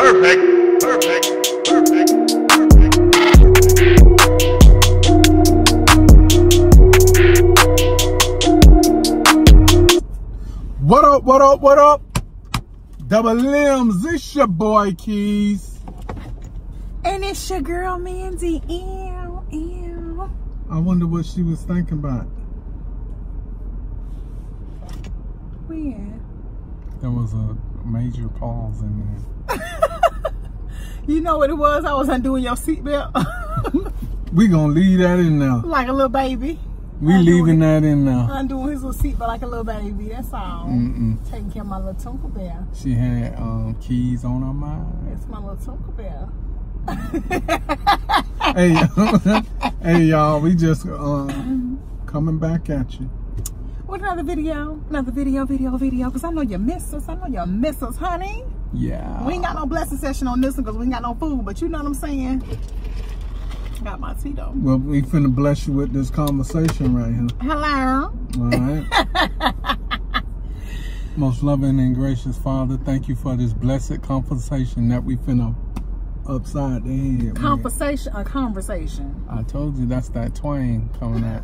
Perfect. Perfect. Perfect. What up, what up, what up? Double Limbs, it's your boy Keys. And it's your girl Mandy. Ew, ew. I wonder what she was thinking about. When? There was a major pause in there. You know what it was? I was undoing your seatbelt. We gonna leave that in there. Like a little baby. We leaving that in there. Undoing his little seatbelt like a little baby. That's all. Taking care of my little Tonka Bear. She had keys on her mind. It's my little Tonka Bear. Hey, hey y'all, we just coming back at you. With another video, because I know you miss us. I know you miss us, honey. Yeah. We ain't got no blessing session on this one because we ain't got no food, but you know what I'm saying? Got my tea though. Well, we finna bless you with this conversation right here. Hello. All right. Most loving and gracious Father, thank you for this blessed conversation that we finna upside the head. Conversation, a conversation. I told you that's that twang coming out.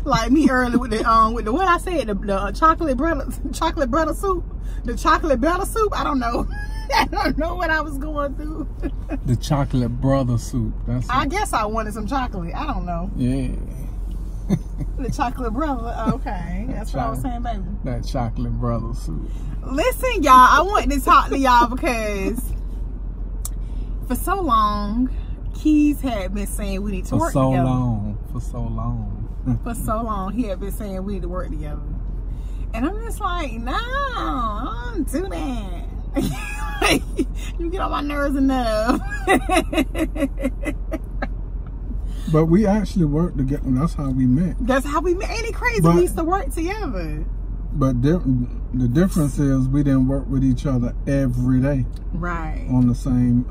Like me earlier with the what I said, the chocolate butter soup. The chocolate butter soup. I don't know. I don't know what I was going through. The chocolate brother soup. That's I guess I wanted some chocolate. I don't know. Yeah. The chocolate brother. Okay. That's what I was saying, baby. That chocolate brother soup. Listen, y'all, I wanted to talk to y'all because for so long, Keys had been saying we need to work together. For so long. For so long, he had been saying we need to work together. And I'm just like, no, I don't do that. You get on my nerves enough. But we actually worked together. That's how we met. That's how we met. Ain't it crazy? We used to work together. But the difference is we didn't work with each other every day. Right. On the same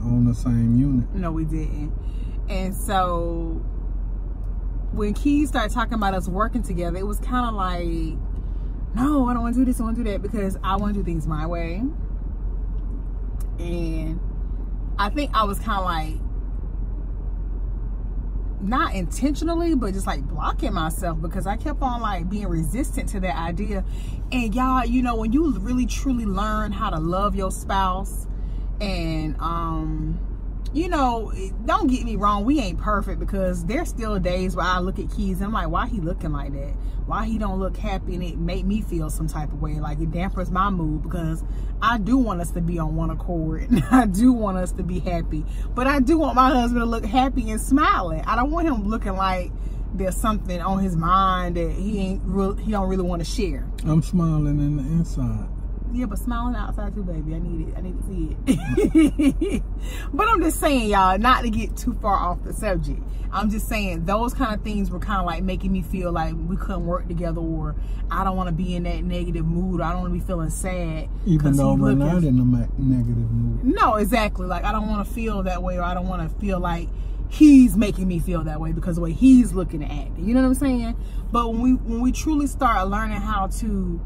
unit. No, we didn't. And so when Keys started talking about us working together, it was kind of like, no, I don't want to do this, I want to do that, because I want to do things my way. And I think I was kind of like, not intentionally, but just like blocking myself, because I kept on like being resistant to that idea. And y'all, you know, when you really truly learn how to love your spouse, and you know, don't get me wrong, we ain't perfect, because there's still days where I look at Keys and I'm like, why he looking like that? Why he don't look happy? And it made me feel some type of way, like it dampers my mood, because I do want us to be on one accord and I do want us to be happy, but I do want my husband to look happy and smiling. I don't want him looking like there's something on his mind that he don't really want to share. I'm smiling in the inside. Yeah, but smiling outside too, baby. I need it. I need to see it. But I'm just saying, y'all, not to get too far off the subject. I'm just saying those kind of things were kind of like making me feel like we couldn't work together, or I don't want to be in that negative mood, or I don't want to be feeling sad. Even though we're not in a negative mood. No, exactly. Like, I don't want to feel that way, or I don't want to feel like he's making me feel that way because of the way he's looking at it. You know what I'm saying? But when we truly start learning how to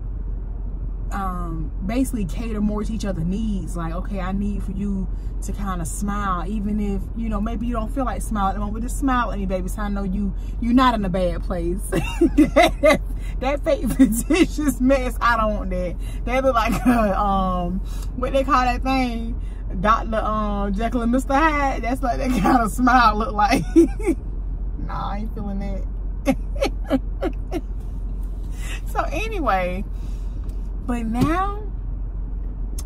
basically cater more to each other's needs, like, okay, I need for you to kind of smile, even if, you know, maybe you don't feel like smiling at the moment, but just smile at me, baby, so I know you're not in a bad place. that fake fictitious mess, I don't want that. They look like what they call that thing, Dr. Jekyll and Mr. Hyde. That's like that kind of smile look like. Nah, I ain't feeling that. So anyway, but now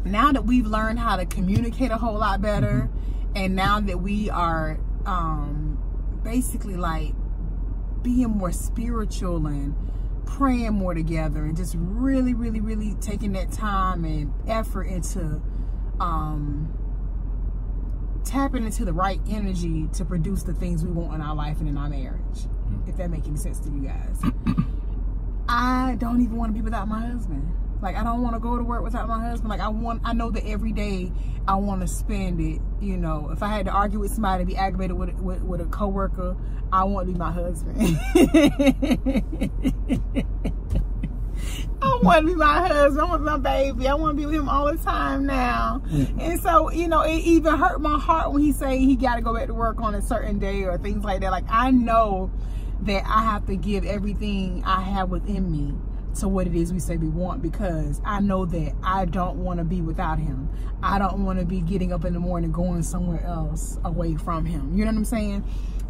that we've learned how to communicate a whole lot better, and now that we are basically like being more spiritual and praying more together, and just really, really, really taking that time and effort into tapping into the right energy to produce the things we want in our life and in our marriage, if that makes any sense to you guys. I don't even want to be without my husband. Like, I don't want to go to work without my husband. Like, I know that every day I want to spend it, you know, if I had to argue with somebody, be aggravated with a coworker, I want to be my husband. I want to be my husband. I want to be my baby. I want to be with him all the time now. And so, you know, it even hurt my heart when he say he got to go back to work on a certain day or things like that. Like, I know that I have to give everything I have within me to what it is we say we want, because I know that I don't want to be without him. I don't want to be getting up in the morning going somewhere else away from him. You know what I'm saying?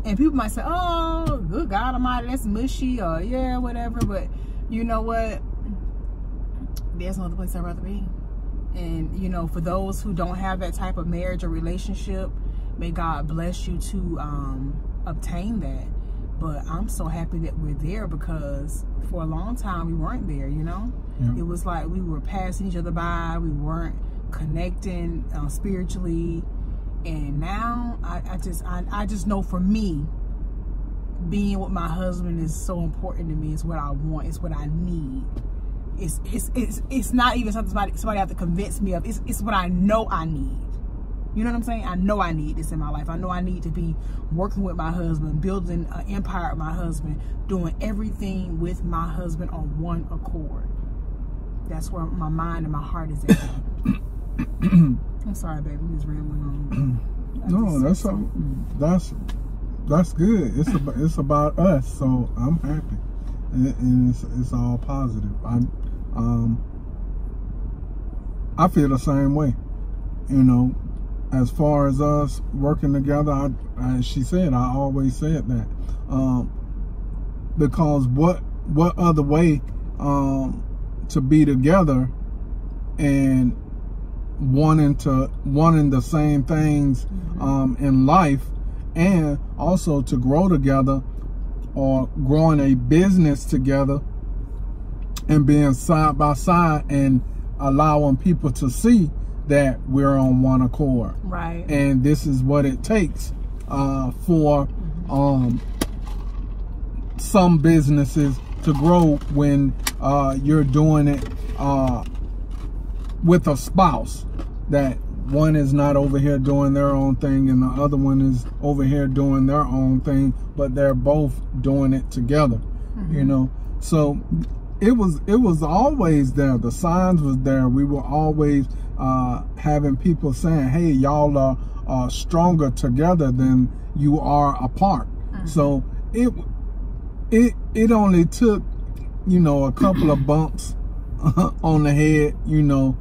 And people might say, oh, good God Almighty, that's mushy, or yeah, whatever. But you know what? There's no other place I'd rather be. And, you know, for those who don't have that type of marriage or relationship, may God bless you to obtain that. But I'm so happy that we're there, because for a long time we weren't there, you know? Yeah. It was like we were passing each other by. We weren't connecting spiritually. And now I just know, for me, being with my husband is so important to me. It's what I want. It's what I need. It's not even something somebody have to convince me of. It's what I know I need. You know what I'm saying? I know I need this in my life. I know I need to be working with my husband, building an empire with my husband, doing everything with my husband on one accord. That's where my mind and my heart is at. I'm sorry, baby. I'm just rambling on. No, that's good. It's about us, so I'm happy, and it's all positive. I feel the same way, you know. As far as us working together, as she said, I always said that, because what other way to be together and wanting the same things in life, and also to grow together, or growing a business together, and being side by side and allowing people to see that we're on one accord. Right. And this is what it takes for some businesses to grow, when you're doing it with a spouse, that one is not over here doing their own thing and the other one is over here doing their own thing, but they're both doing it together. You know, so it was always there. The signs was there. We were always having people saying, hey, y'all are stronger together than you are apart. So it only took, you know, a couple of bumps on the head, you know,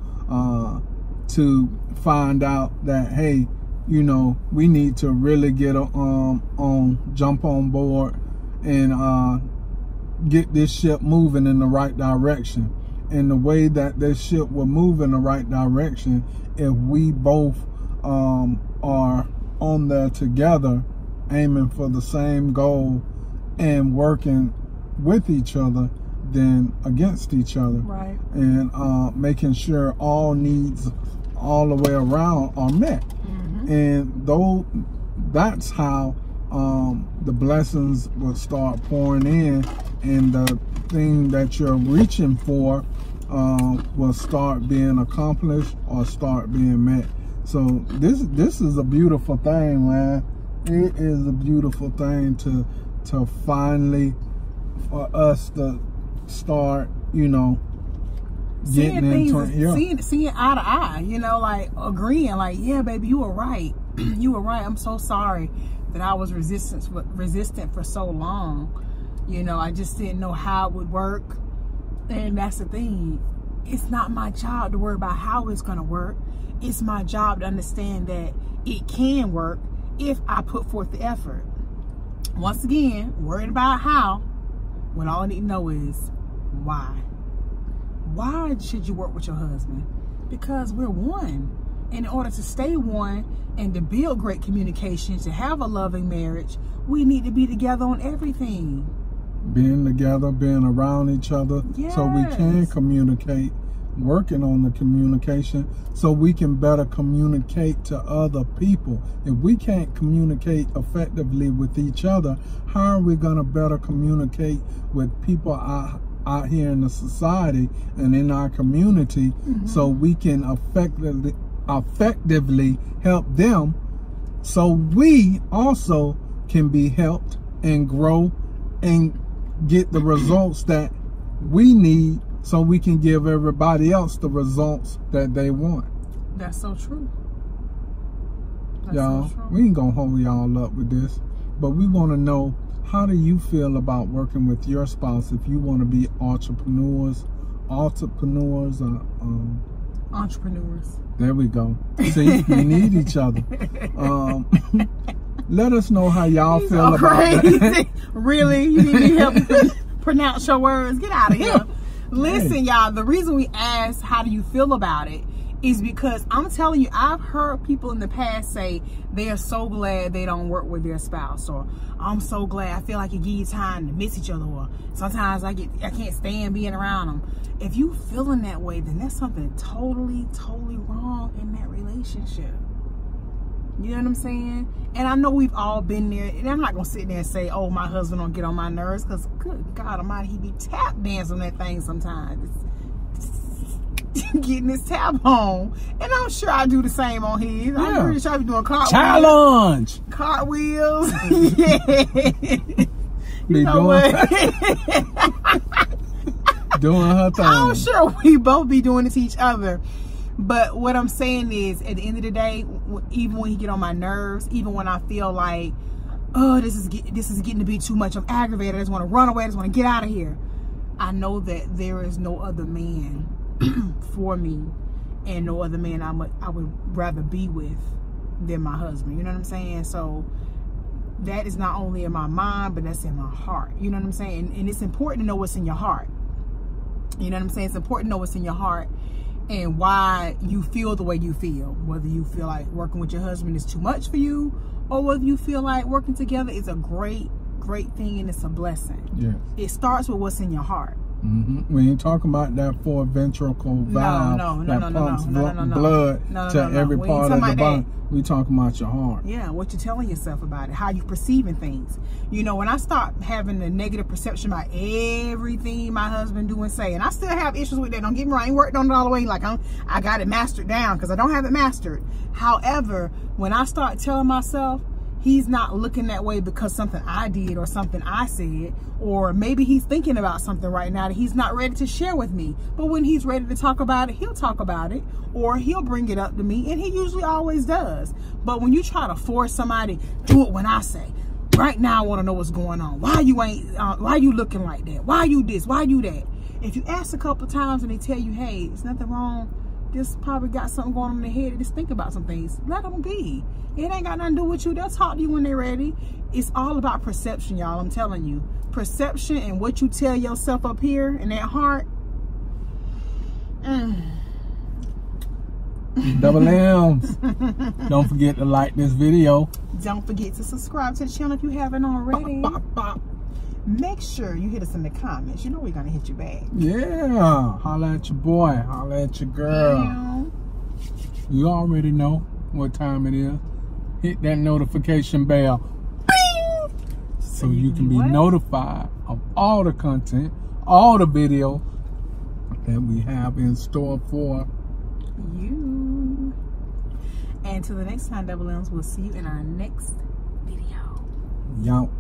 to find out that, hey, you know, we need to really get jump on board and get this ship moving in the right direction. And the way that this ship will move in the right direction, if we both are on there together, aiming for the same goal and working with each other than against each other. Right. And making sure all needs all the way around are met. And that's how the blessings will start pouring in, and the thing that you're reaching for will start being accomplished or start being met. So this is a beautiful thing, man. It is a beautiful thing to finally, for us to start, you know, seeing eye to eye, you know, like agreeing, like, yeah, baby, you were right. You were right. I'm so sorry that I was resistant for so long. You know, I just didn't know how it would work. And that's the thing. It's not my job to worry about how it's going to work. It's my job to understand that it can work if I put forth the effort. Once again, worried about how, what all I need to know is why. Why should you work with your husband? Because we're one. And in order to stay one and to build great communication, to have a loving marriage, we need to be together on everything. Being together, being around each other, yes, so we can communicate, working on the communication so we can better communicate to other people. If we can't communicate effectively with each other, how are we going to better communicate with people out here in the society and in our community, so we can effectively help them, so we also can be helped and grow and get the results that we need, so we can give everybody else the results that they want. That's so true. Y'all, we ain't gonna hold y'all up with this, but we want to know, how do you feel about working with your spouse if you want to be entrepreneurs? There we go. See, we need each other. Let us know how y'all feel about that. Really? You need me to help you pronounce your words? Get out of here. Listen, y'all, the reason we ask how do you feel about it is because I'm telling you, I've heard people in the past say they are so glad they don't work with their spouse, or I'm so glad, I feel like it gives you time to miss each other, or sometimes I can't stand being around them. If you feeling that way, then there's something totally wrong in that relationship. You know what I'm saying? And I know we've all been there, and I'm not gonna sit there and say, oh, my husband don't get on my nerves, because good God Almighty, he be tap dancing on that thing sometimes. Getting his tap on, and I'm sure I do the same on his. Yeah. I'm pretty sure I be doing cartwheels. Cartwheels. Yeah. You know what? Doing her thing. I'm sure we both be doing it to each other. But what I'm saying is, at the end of the day, even when he get on my nerves, even when I feel like, oh, this is getting to be too much, I'm aggravated, I just want to run away, I just want to get out of here, I know that there is no other man for me, and no other man I would rather be with than my husband. You know what I'm saying? So that is not only in my mind, but that's in my heart. You know what I'm saying? And it's important to know what's in your heart. You know what I'm saying? It's important to know what's in your heart and why you feel the way you feel. Whether you feel like working with your husband is too much for you, or whether you feel like working together is a great thing and it's a blessing. Yes. It starts with what's in your heart. We ain't talking about that four-ventricle valve that pumps blood to every part of the body. We talking about your heart. Yeah, what you're telling yourself about it, how you perceiving things. You know, when I start having a negative perception about everything my husband do and say, and I still have issues with that. Don't get me wrong, I ain't worked on it all the way. Like I got it mastered down, because I don't have it mastered. However, when I start telling myself, he's not looking that way because something I did or something I said, or maybe he's thinking about something right now that he's not ready to share with me. But when he's ready to talk about it, he'll talk about it, or he'll bring it up to me, and he usually always does. But when you try to force somebody, do it when I say, right now I want to know what's going on. Why you looking like that? Why you this? Why you that? If you ask a couple of times and they tell you, hey, there's nothing wrong, just probably got something going on in their head, and just think about some things, let them be. It ain't got nothing to do with you. They'll talk to you when they're ready. It's all about perception, y'all. I'm telling you. Perception and what you tell yourself up here in that heart. Double M's. Don't forget to like this video. Don't forget to subscribe to the channel if you haven't already. Make sure you hit us in the comments. You know we're going to hit you back. Yeah. Holla at your boy. Holla at your girl. Yeah. You already know what time it is. Hit that notification bell. Bing! So you can be notified of all the content, all the videos that we have in store for you. And till the next time, Double M's, we'll see you in our next video. Yo.